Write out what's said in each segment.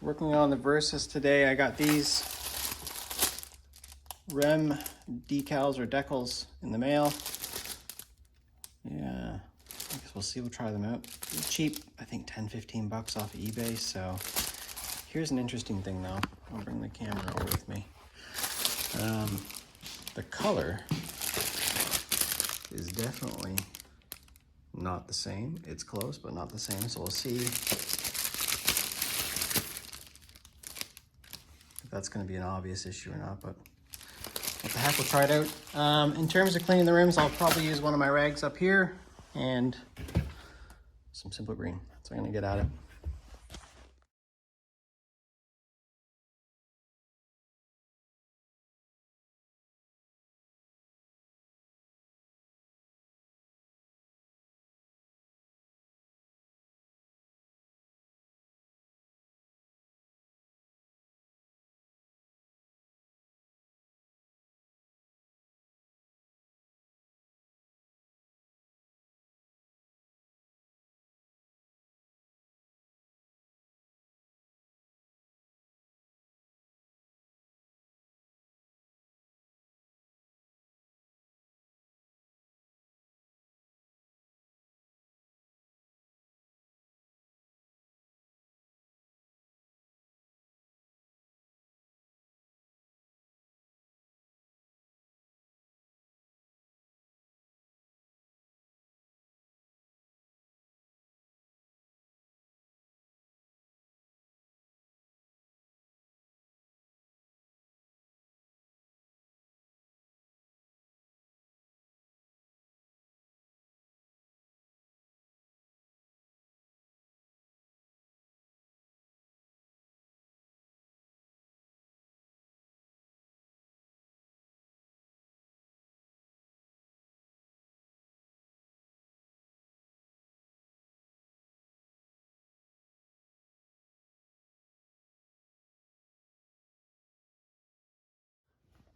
Working on the Versys today. I got these rim decals or decals in the mail. Yeah, I guess we'll see. We'll try them out. They're cheap, I think 10-15 bucks off of eBay. So here's an interesting thing though. I'll bring the camera over with me. The color is definitely not the same. It's close, but not the same. So we'll see if that's going to be an obvious issue or not, but what the heck, we'll try it out. In terms of cleaning the rims, I'll probably use one of my rags up here and some Simple Green. So I'm going to get at it.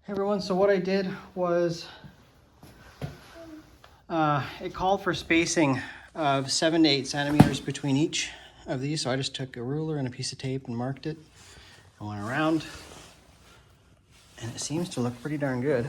Hey everyone, so what I did was it called for spacing of 7 to 8 centimeters between each of these. So I just took a ruler and a piece of tape and marked it. I went around and it seems to look pretty darn good.